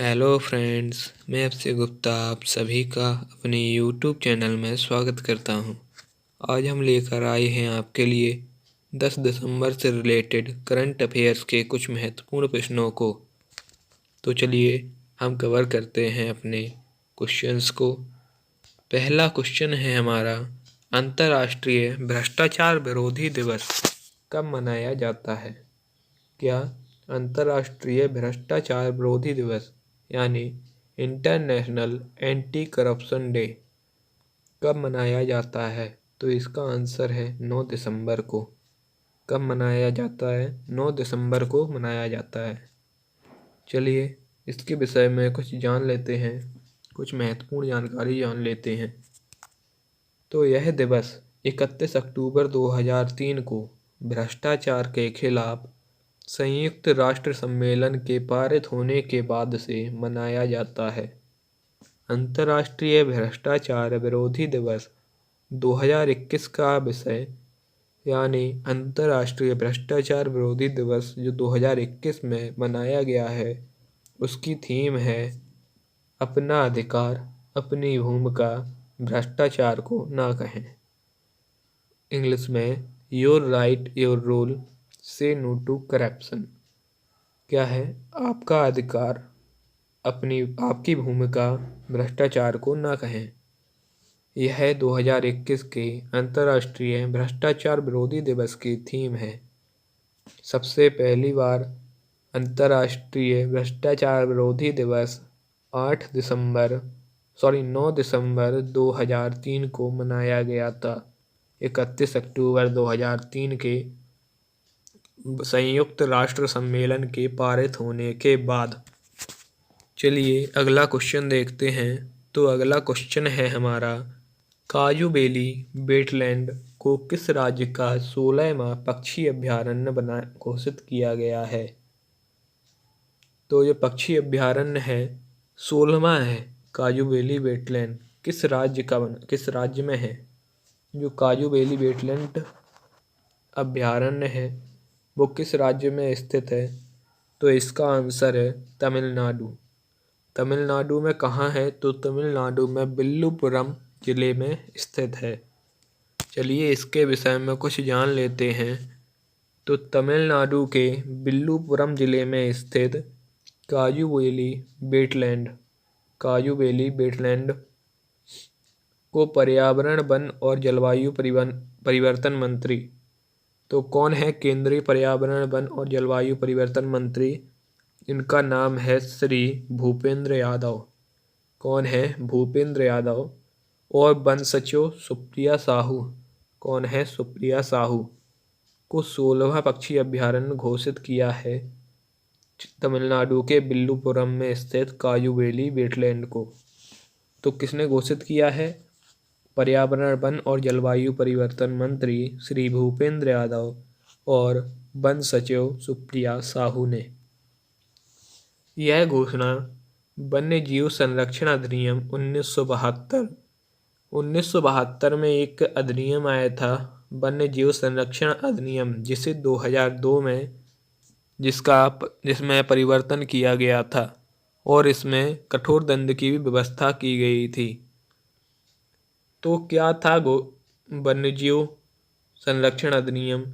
Hello friends, मैं अक्षय गुप्ता आप सभी का अपने यूट्यूब चैनल में स्वागत करता हूं। आज हम लेकर आए हैं आपके लिए 10 दिसंबर से रिलेटेड करंट अफेयर्स के कुछ महत्वपूर्ण प्रश्नों को। तो चलिए हम कवर करते हैं अपने क्वेश्चंस को। पहला क्वेश्चन है हमारा, अंतर्राष्ट्रीय भ्रष्टाचार विरोधी दिवस कब मनाया जाता है? क्या अंतर्राष्ट्रीय भ्रष्टाचार विरोधी दिवस यानी इंटरनेशनल एंटी करप्शन डे कब मनाया जाता है? तो इसका आंसर है 9 दिसंबर को। कब मनाया जाता है? 9 दिसंबर को मनाया जाता है। चलिए इसके विषय में कुछ जान लेते हैं, कुछ महत्वपूर्ण जानकारी जान लेते हैं। तो यह दिवस 31 अक्टूबर 2003 को भ्रष्टाचार के खिलाफ संयुक्त राष्ट्र सम्मेलन के पारित होने के बाद से मनाया जाता है। अंतर्राष्ट्रीय भ्रष्टाचार विरोधी दिवस 2021 का विषय यानी अंतर्राष्ट्रीय भ्रष्टाचार विरोधी दिवस जो 2021 में मनाया गया है, उसकी थीम है अपना अधिकार, अपनी भूमिका, भ्रष्टाचार को ना कहें। इंग्लिश में योर राइट योर रोल, से नो टू करप्शन। क्या है? आपका अधिकार, आपकी भूमिका, भ्रष्टाचार को ना कहें। यह 2021 के अंतर्राष्ट्रीय भ्रष्टाचार विरोधी दिवस की थीम है। सबसे पहली बार अंतर्राष्ट्रीय भ्रष्टाचार विरोधी दिवस 9 दिसंबर 2003 को मनाया गया था। 31 अक्टूबर 2003 के संयुक्त राष्ट्र सम्मेलन के पारित होने के बाद। चलिए अगला क्वेश्चन देखते हैं। तो अगला क्वेश्चन है हमारा, काजू बेली वेटलैंड को किस राज्य का 16वां पक्षी अभयारण्य घोषित किया गया है? तो ये पक्षी अभयारण्य है 16वां है। काजू बेली वेटलैंड किस राज्य में है? जो काजू बेली वेटलैंड अभयारण्य है वो किस राज्य में स्थित है? तो इसका आंसर है तमिलनाडु। तमिलनाडु में कहाँ है? तो तमिलनाडु में विल्लुपुरम जिले में स्थित है। चलिए इसके विषय में कुछ जान लेते हैं। तो तमिलनाडु के विल्लुपुरम जिले में स्थित काजू बेली वेटलैंड को पर्यावरण, वन और जलवायु परिवर्तन मंत्री, तो कौन है केंद्रीय पर्यावरण, वन और जलवायु परिवर्तन मंत्री? इनका नाम है श्री भूपेंद्र यादव। कौन है? भूपेंद्र यादव। और वन सचिव सुप्रिया साहू। कौन है? सुप्रिया साहू को 16वां पक्षी अभयारण्य घोषित किया है तमिलनाडु के विल्लुपुरम में स्थित काजू बेली वेटलैंड को। तो किसने घोषित किया है? पर्यावरण, वन और जलवायु परिवर्तन मंत्री श्री भूपेंद्र यादव और वन सचिव सुप्रिया साहू ने। यह घोषणा वन्य जीव संरक्षण अधिनियम 1972 में एक अधिनियम आया था, वन्य जीव संरक्षण अधिनियम, जिसे 2002 में जिसमें परिवर्तन किया गया था और इसमें कठोर दंड की भी व्यवस्था की गई थी। तो क्या था वन्य जीव संरक्षण अधिनियम?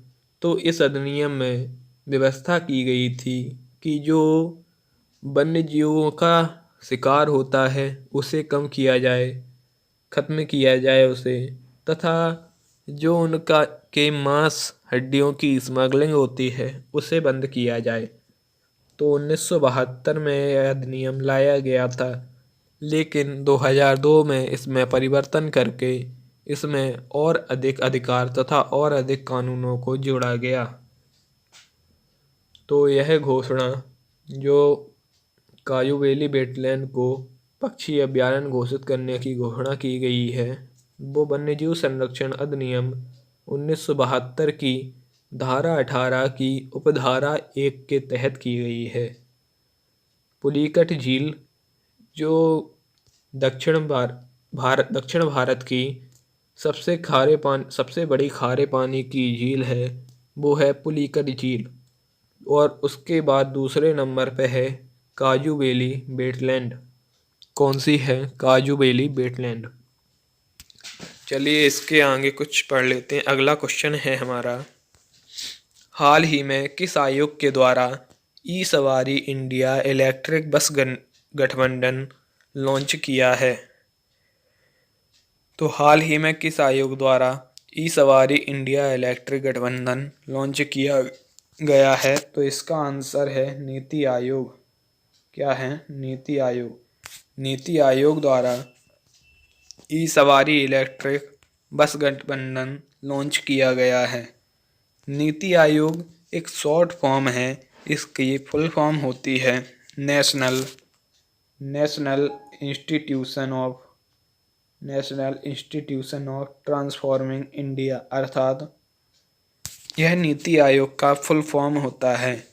तो इस अधिनियम में व्यवस्था की गई थी कि जो वन्य जीवों का शिकार होता है उसे कम किया जाए, खत्म किया जाए उसे, तथा जो उनका के मांस हड्डियों की स्मगलिंग होती है उसे बंद किया जाए। तो 1972 में यह अधिनियम लाया गया था, लेकिन 2002 में इसमें परिवर्तन करके इसमें और अधिक अधिकार तथा और अधिक कानूनों को जोड़ा गया। तो यह घोषणा जो काजू बेली वेटलैंड को पक्षी अभयारण्य घोषित करने की घोषणा की गई है, वो वन्यजीव संरक्षण अधिनियम 1972 की धारा 18 की उपधारा 1 के तहत की गई है। पुलिकट झील जो दक्षिण भारत की सबसे बड़ी खारे पानी की झील है वो है पुलिकट झील। और उसके बाद दूसरे नंबर पे है काजू वैली वेटलैंड? कौन सी है काजू वैली वेटलैंड? चलिए इसके आगे कुछ पढ़ लेते हैं। अगला क्वेश्चन है हमारा, हाल ही में किस आयोग के द्वारा ई सवारी इंडिया इलेक्ट्रिक बस गठबंधन लॉन्च किया है? तो हाल ही में किस आयोग द्वारा ई सवारी इंडिया इलेक्ट्रिक गठबंधन लॉन्च किया गया है? तो इसका आंसर है नीति आयोग। क्या है? नीति आयोग। नीति आयोग द्वारा ई सवारी इलेक्ट्रिक बस गठबंधन लॉन्च किया गया है। नीति आयोग एक शॉर्ट फॉर्म है, इसकी फुल फॉर्म होती है national institution of transforming India, अर्थात यह नीति आयोग का फुल फॉर्म होता है।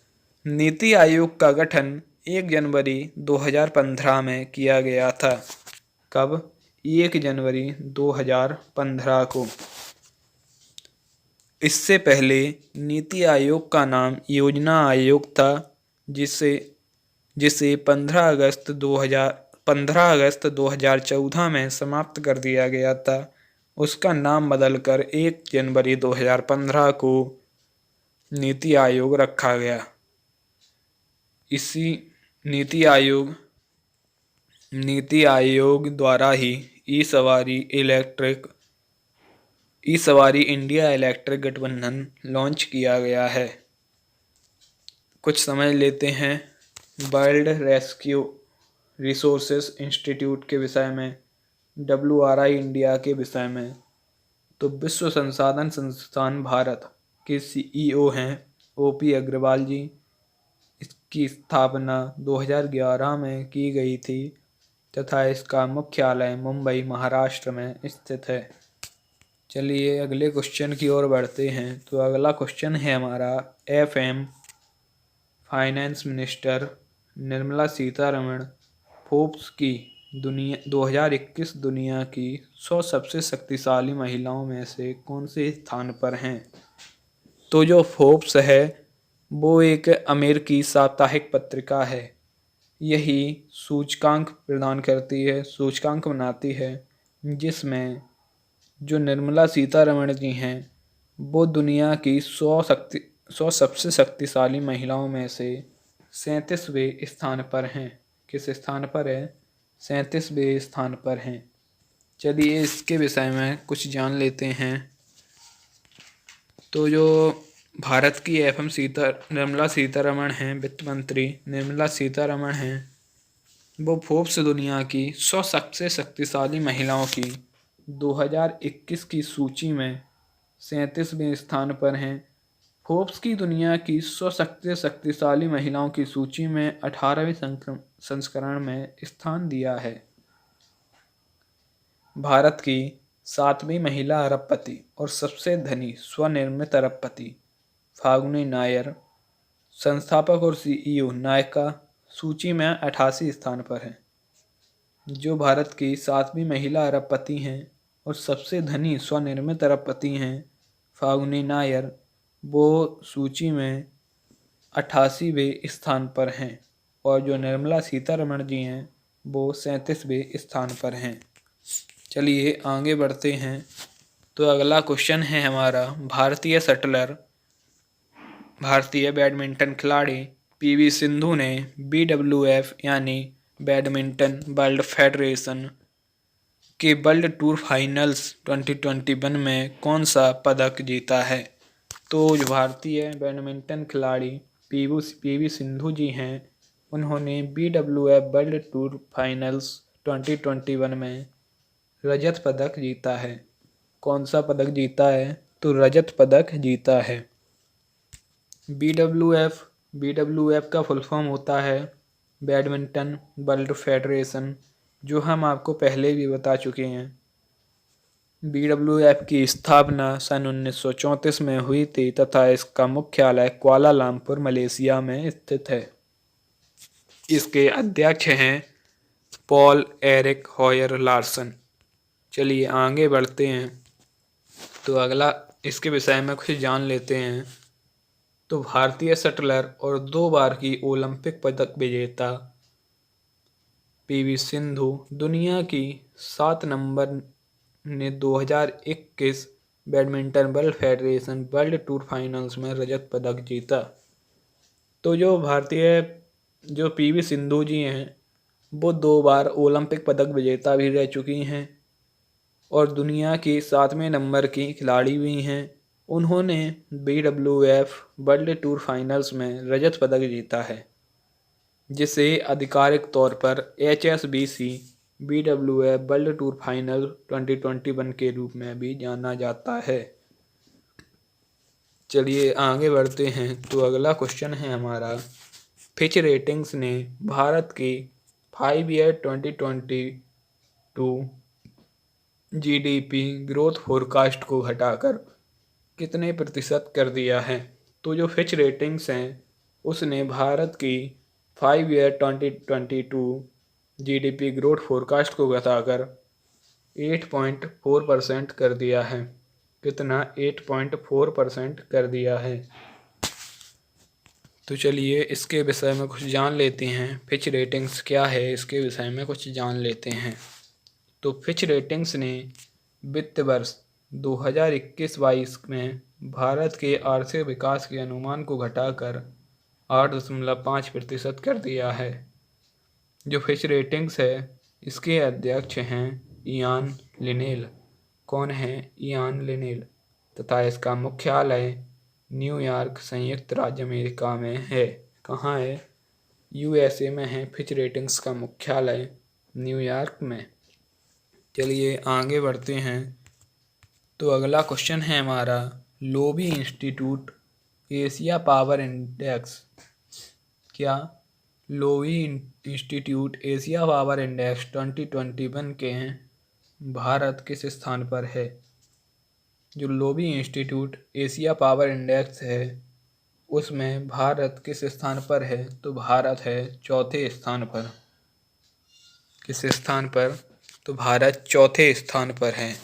नीति आयोग का गठन 1 जनवरी 2015 में किया गया था। कब? 1 जनवरी 2015 को। इससे पहले नीति आयोग का नाम योजना आयोग था, जिसे 15 अगस्त 2014 में समाप्त कर दिया गया था। उसका नाम बदलकर 1 जनवरी 2015 को नीति आयोग रखा गया। इसी नीति आयोग द्वारा ही ई सवारी इंडिया इलेक्ट्रिक गठबंधन लॉन्च किया गया है। कुछ समझ लेते हैं वर्ल्ड रेस्क्यू रिसोर्सेस इंस्टीट्यूट के विषय में, WRI इंडिया के विषय में। तो विश्व संसाधन संस्थान भारत के CEO हैं OP अग्रवाल जी। इसकी स्थापना 2011 में की गई थी तथा इसका मुख्यालय मुंबई, महाराष्ट्र में स्थित है। चलिए अगले क्वेश्चन की ओर बढ़ते हैं। तो अगला क्वेश्चन है हमारा, FM finance minister Nirmala Sitharaman Forbes की 2021 दुनिया की 100 सबसे शक्तिशाली महिलाओं में से कौन से स्थान पर हैं? तो जो फोर्ब्स है वो एक अमेरिकी साप्ताहिक पत्रिका है। यही सूचकांक बनाती है, जिसमें जो निर्मला सीतारमण जी हैं वो दुनिया की 100 सबसे शक्तिशाली महिलाओं में से 37वें स्थान पर हैं। किस स्थान पर है? 37वें स्थान पर हैं। चलिए इसके विषय में कुछ जान लेते हैं। तो जो भारत की निर्मला सीतारमण हैं, वित्त मंत्री निर्मला सीतारमण हैं, वो फोर्ब्स दुनिया की 100 सबसे शक्तिशाली महिलाओं की 2021 की सूची में 37वें स्थान पर हैं। फोर्ब्स की दुनिया की 100 सबसे शक्तिशाली महिलाओं की सूची में 18वें संस्करण में स्थान दिया है। भारत की 7वीं महिला अरबपति और सबसे धनी स्वनिर्मित अरबपति फाल्गुनी नायर, संस्थापक और CEO नायका, सूची में 88 स्थान पर है। जो भारत की 7वीं महिला अरबपति हैं और सबसे धनी स्वनिर्मित अरबपति हैं फाल्गुनी नायर, वो सूची में 88वें स्थान पर हैं। और जो निर्मला सीतारमण जी हैं वो 37वें स्थान पर हैं। चलिए आगे बढ़ते हैं। तो अगला क्वेश्चन है हमारा, भारतीय बैडमिंटन खिलाड़ी PV सिंधु ने BWF यानी बैडमिंटन वर्ल्ड फेडरेशन के वर्ल्ड टूर फाइनल्स 2021 में कौन सा पदक जीता है? तो जो भारतीय बैडमिंटन खिलाड़ी PV सिंधु जी हैं, उन्होंने BWF वर्ल्ड टूर फाइनल्स 2021 में रजत पदक जीता है। कौन सा पदक जीता है? तो रजत पदक जीता है। BWF का फुल फॉर्म होता है बैडमिंटन वर्ल्ड फेडरेशन, जो हम आपको पहले भी बता चुके हैं। BWF की स्थापना सन 1934 में हुई थी तथा इसका मुख्यालय कुआलालंपुर, मलेशिया में स्थित है। इसके अध्यक्ष हैं पॉल एरिक हॉयर लार्सन। चलिए आगे बढ़ते हैं। तो अगला इसके विषय में कुछ जान लेते हैं। तो भारतीय शटलर और 2 बार की ओलंपिक पदक विजेता पीवी सिंधु दुनिया की 7 नंबर ने 2021 badminton world federation world tour finals में रजत पदक जीता। तो जो पीवी सिंधु जी हैं वो 2 बार ओलंपिक पदक विजेता भी रह चुकी हैं और दुनिया की 7वें नंबर की खिलाड़ी भी हैं। उन्होंने BWF वर्ल्ड टूर फाइनल्स में रजत पदक जीता है, जिसे आधिकारिक तौर पर HSBC BWF world tour final 2021 के रूप में भी जाना जाता है। चलिए आगे बढ़ते हैं। तो अगला क्वेश्चन है हमारा, फिच रेटिंग्स ने भारत की 5 ईयर 2022 GDP ग्रोथ फोरकास्ट को घटाकर कितने प्रतिशत कर दिया है। तो जो फिच रेटिंग्स हैं उसने भारत की 5 ईयर 2022 GDP ग्रोथ फोरकास्ट को घटाकर 8.4% कर दिया है। कितना? 8.4% कर दिया है। तो चलिए इसके विषय में कुछ जान लेते हैं। फिच रेटिंग्स क्या है इसके विषय में कुछ जान लेते हैं। तो फिच रेटिंग्स ने वित्त वर्ष 2021-22 में भारत के आर्थिक विकास के अनुमान को घटाकर 8.5% कर दिया है। जो फिच रेटिंग्स है इसके अध्यक्ष हैं इयान लिनेल। कौन है? इयान लिनेल। तथा इसका मुख्यालय न्यूयॉर्क संयुक्त राज्य अमेरिका में है। कहाँ है? USA में है फिच रेटिंग्स का मुख्यालय, न्यूयॉर्क में। चलिए आगे बढ़ते हैं। तो अगला क्वेश्चन है हमारा, Lowy Institute Asia Power Index. क्या? Lowy Institute Asia Power Index 2021 के भारत किस स्थान पर है? जो Lowy Institute Asia Power Index है उसमें भारत किस स्थान पर है? तो भारत है चौथे स्थान पर। किस स्थान पर? तो भारत चौथे स्थान पर है।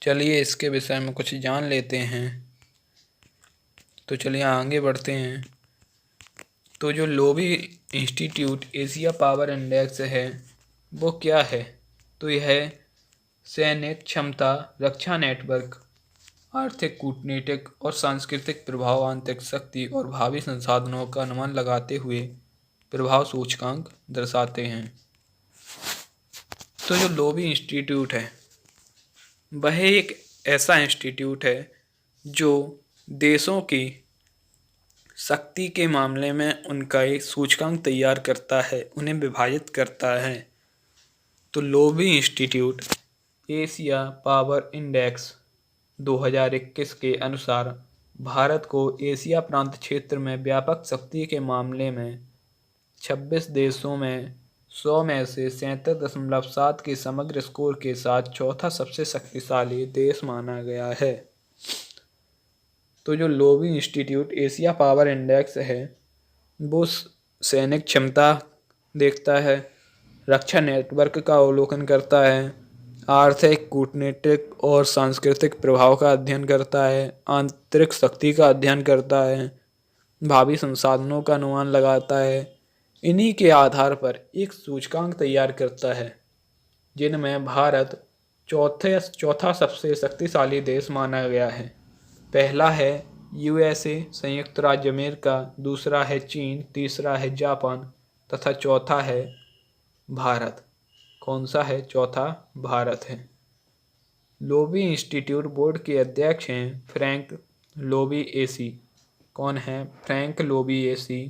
चलिए इसके विषय में कुछ जान लेते हैं। तो चलिए आगे बढ़ते हैं। तो जो Lowy Institute Asia Power Index है वो क्या है? तो यह सैनिक क्षमता, रक्षा नेटवर्क, आर्थिक, कूटनीतिक और सांस्कृतिक प्रभाव, आंतरिक शक्ति और भावी संसाधनों का अनुमान लगाते हुए प्रभाव सूचकांक दर्शाते हैं। तो जो लोबी इंस्टीट्यूट है वह एक ऐसा इंस्टीट्यूट है जो देशों की शक्ति के मामले में उनका एक सूचकांक तैयार करता है, उन्हें विभाजित करता है। तो lobby Institute Asia Power Index 2021 के अनुसार भारत को एशिया प्रांत क्षेत्र में व्यापक शक्ति के मामले में 26 देशों में 100 में से 37.7 के समग्र स्कोर के साथ चौथा सबसे शक्तिशाली देश माना गया है। तो जो Lowy Institute Asia Power Index है वो सैनिक क्षमता देखता है, रक्षा नेटवर्क का अवलोकन करता है, आर्थिक, कूटनीतिक और सांस्कृतिक प्रभाव का अध्ययन करता है, आंतरिक शक्ति का अध्ययन करता है, भावी संसाधनों का अनुमान लगाता है। इन्हीं के आधार पर एक सूचकांक तैयार करता है जिनमें भारत चौथा सबसे शक्तिशाली देश माना गया है। पहला है USA संयुक्त राज्य अमेरिका, दूसरा है चीन, तीसरा है जापान तथा चौथा है भारत। कौन सा है? चौथा भारत है। लोबी इंस्टीट्यूट बोर्ड के अध्यक्ष हैं फ्रैंक लोबी एसी। कौन है? Frank lobby AC.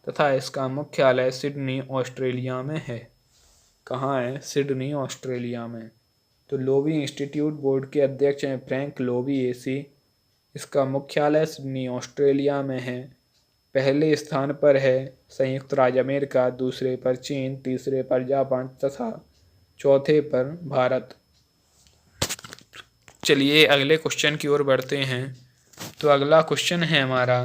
तथा इसका मुख्यालय सिडनी ऑस्ट्रेलिया में है। कहाँ है? सिडनी ऑस्ट्रेलिया में। तो लोबी इंस्टीट्यूट बोर्ड के अध्यक्ष हैं फ्रैंक लोबी एसी। इसका मुख्यालय सिडनी ऑस्ट्रेलिया में है। पहले स्थान पर है संयुक्त राज्य अमेरिका, दूसरे पर चीन, तीसरे पर जापान तथा चौथे पर भारत। चलिए अगले क्वेश्चन की ओर बढ़ते हैं। तो अगला क्वेश्चन है हमारा,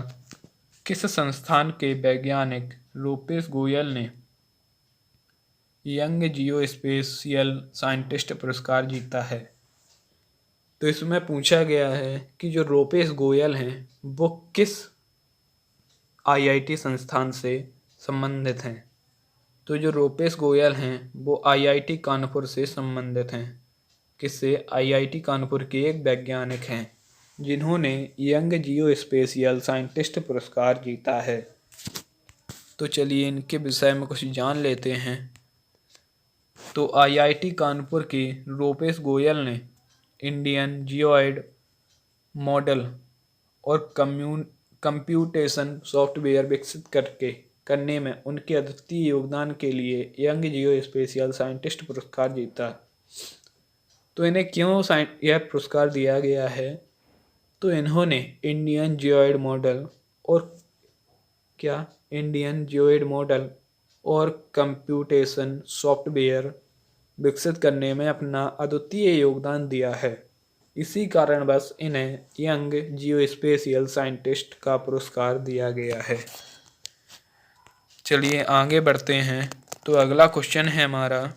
किस संस्थान के वैज्ञानिक रूपेश गोयल ने यंग जियो स्पेशियल साइंटिस्ट पुरस्कार जीता है? तो इसमें पूछा गया है कि जो रूपेश गोयल हैं वो किस IIT संस्थान से संबंधित हैं। तो जो रूपेश गोयल हैं वो आईआईटी कानपुर से संबंधित हैं। किससे? आईआईटी कानपुर के एक वैज्ञानिक हैं जिन्होंने यंग जियो स्पेशियल साइंटिस्ट पुरस्कार जीता है। तो चलिए इनके विषय में कुछ जान लेते हैं। तो आईआईटी कानपुर के रूपेश गोयल ने इंडियन जियोइड मॉडल और कंप्यूटेशन सॉफ्टवेयर विकसित करने में उनके अद्वितीय योगदान के लिए यंग जियो स्पेशियल साइंटिस्ट पुरस्कार जीता। तो इन्हें क्यों यह पुरस्कार दिया गया है? तो इन्होंने इंडियन जियोइड मॉडल और कंप्यूटेशन सॉफ्टवेयर विकसित करने में अपना अद्वितीय योगदान दिया है। इसी कारण बस इन्हें यंग जियो स्पेशियल साइंटिस्ट का पुरस्कार दिया गया है। चलिए आगे बढ़ते हैं। तो अगला क्वेश्चन है हमारा,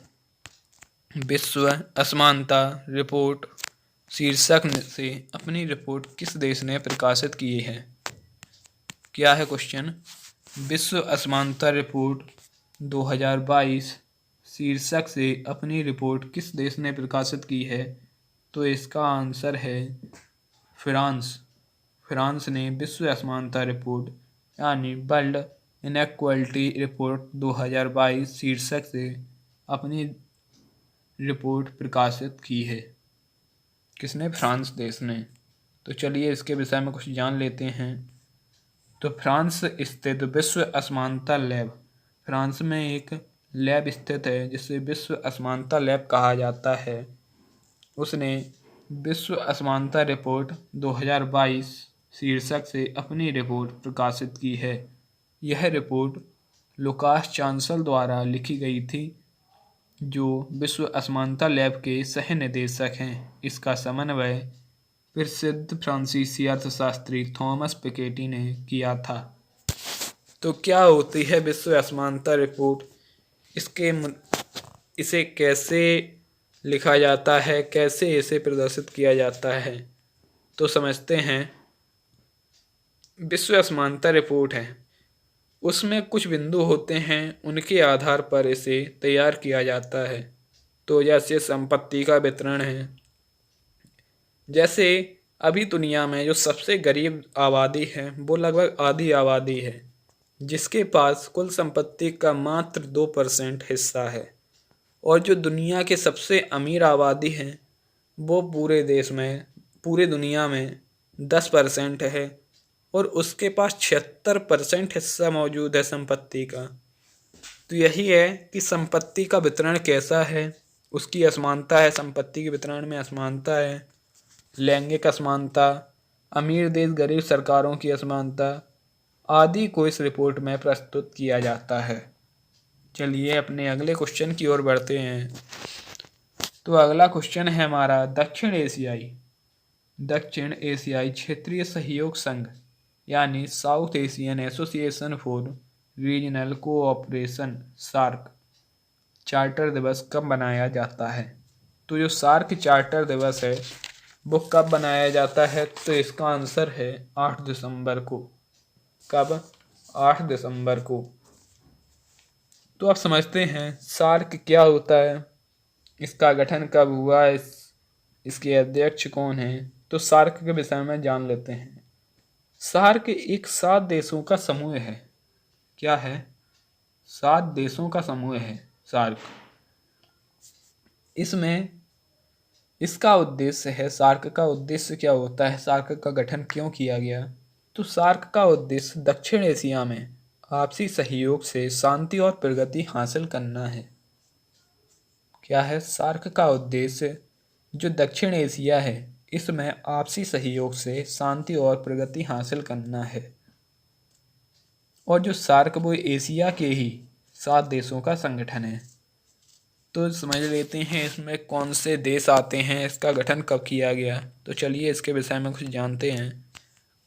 विश्व असमानता रिपोर्ट शीर्षक से अपनी रिपोर्ट किस देश ने प्रकाशित की है? क्या है क्वेश्चन? विश्व असमानता रिपोर्ट 2022 शीर्षक से अपनी रिपोर्ट किस देश ने प्रकाशित की है? तो इसका आंसर है फ्रांस। फ्रांस ने विश्व असमानता रिपोर्ट यानी वर्ल्ड इनइक्वालिटी रिपोर्ट 2022 शीर्षक से अपनी रिपोर्ट प्रकाशित की है। किसने? फ्रांस देश ने। तो चलिए इसके विषय में कुछ जान लेते हैं। तो फ्रांस स्थित विश्व असमानता लैब, फ्रांस में एक लैब स्थित है जिसे विश्व असमानता लैब कहा जाता है। उसने विश्व असमानता रिपोर्ट 2022 शीर्षक से अपनी रिपोर्ट प्रकाशित की है। यह रिपोर्ट लुकास चांसल द्वारा लिखी गई थी जो विश्व असमानता लैब के सह निदेशक हैं। इसका समन्वय प्रसिद्ध फ्रांसीसी अर्थशास्त्री थॉमस पिकेटी ने किया था। तो क्या होती है विश्व असमानता रिपोर्ट? इसे कैसे लिखा जाता है, कैसे इसे प्रदर्शित किया जाता है? तो समझते हैं। विश्व असमानता रिपोर्ट है, उसमें कुछ बिंदु होते हैं, उनके आधार पर इसे तैयार किया जाता है। तो जैसे संपत्ति का वितरण है, जैसे अभी दुनिया में जो सबसे गरीब आबादी है वो लगभग आधी आबादी है जिसके पास कुल संपत्ति का मात्र 2% हिस्सा है, और जो दुनिया के सबसे अमीर आबादी है वो पूरे दुनिया में 10% है और उसके पास 76% हिस्सा मौजूद है संपत्ति का। तो यही है कि संपत्ति का वितरण कैसा है, उसकी असमानता है, संपत्ति के वितरण में असमानता है, लैंगिक असमानता, अमीर देश गरीब सरकारों की असमानता आदि को इस रिपोर्ट में प्रस्तुत किया जाता है। चलिए अपने अगले क्वेश्चन की ओर बढ़ते हैं। तो अगला क्वेश्चन है हमारा, दक्षिण एशियाई क्षेत्रीय सहयोग संघ यानी South Asian Association for Regional Cooperation SAARC charter दिवस कब मनाया जाता है? तो जो सार्क चार्टर दिवस है वो कब मनाया जाता है? तो इसका आंसर है 8 दिसंबर को। कब? 8 दिसंबर को। तो आप समझते हैं सार्क क्या होता है, इसका गठन कब हुआ, इसके अध्यक्ष कौन हैं। तो सार्क के विषय में जान लेते हैं। सार्क एक 7 देशों का समूह है। क्या है? 7 देशों का समूह है सार्क। इसमें इसका उद्देश्य है, सार्क का उद्देश्य क्या होता है, सार्क का गठन क्यों किया गया? तो सार्क का उद्देश्य दक्षिण एशिया में आपसी सहयोग से शांति और प्रगति हासिल करना है। क्या है? सार्क का उद्देश्य जो दक्षिण एशिया है इसमें आपसी सहयोग से शांति और प्रगति हासिल करना है। और जो सार्क वो एशिया के ही 7 देशों का संगठन है। तो समझ लेते हैं इसमें कौन से देश आते हैं, इसका गठन कब किया गया। तो चलिए इसके विषय में कुछ जानते हैं,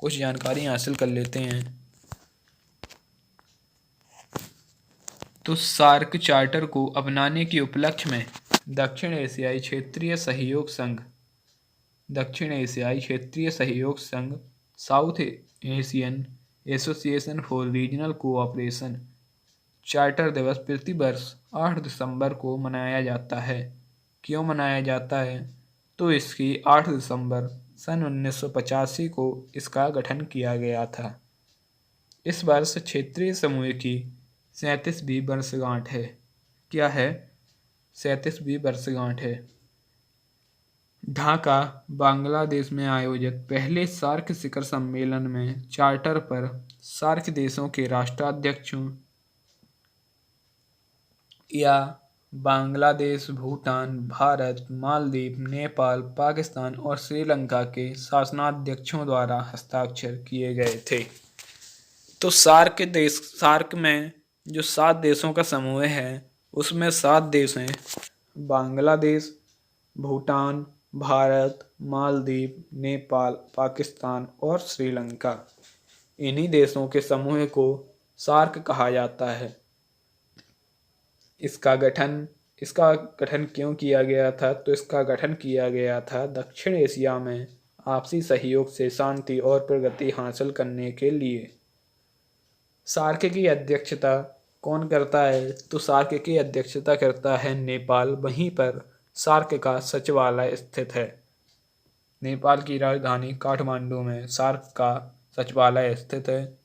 कुछ जानकारी हासिल कर लेते हैं। तो सार्क चार्टर को अपनाने के उपलक्ष्य में दक्षिण एशियाई क्षेत्रीय सहयोग संघ south Asian Association for Regional cooperation charter दिवस प्रतिवर्ष 8 दिसंबर को मनाया जाता है। क्यों मनाया जाता है? तो इसकी 8 दिसंबर सन 1985 को इसका गठन किया गया था। इस वर्ष क्षेत्रीय समूह की 37वीं वर्षगांठ है। क्या है? 37वीं वर्षगांठ है। ढाका, बांग्लादेश में आयोजित पहले सार्क शिखर सम्मेलन में चार्टर पर सार्क देशों के राष्ट्राध्यक्षों या बांग्लादेश, भूटान, भारत, मालदीव, नेपाल, पाकिस्तान और श्रीलंका के शासनाध्यक्षों द्वारा हस्ताक्षर किए गए थे। तो सार्क में जो 7 देशों का समूह है उसमें 7 देश हैं: बांग्लादेश, भूटान, भारत, मालदीव, नेपाल, पाकिस्तान और श्रीलंका। इन्हीं देशों के समूह को सार्क कहा जाता है। इसका गठन क्यों किया गया था? तो इसका गठन किया गया था दक्षिण एशिया में आपसी सहयोग से शांति और प्रगति हासिल करने के लिए। सार्क की अध्यक्षता कौन करता है? तो सार्क की अध्यक्षता करता है नेपाल। वहीं पर सार्क का सचिवालय स्थित है। नेपाल की राजधानी काठमांडू में सार्क का सचिवालय स्थित है।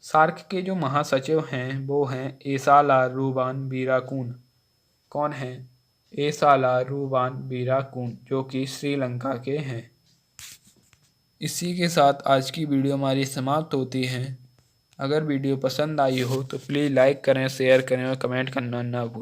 सार्क के जो महासचिव हैं वो हैं एसाला रूबान वीराकून। कौन है? एसाला रूबान वीराकून, जो कि श्रीलंका के हैं। इसी के साथ आज की वीडियो हमारी समाप्त होती है। अगर वीडियो पसंद आई हो तो प्लीज़ लाइक करें, शेयर करें और कमेंट करना ना भूलें।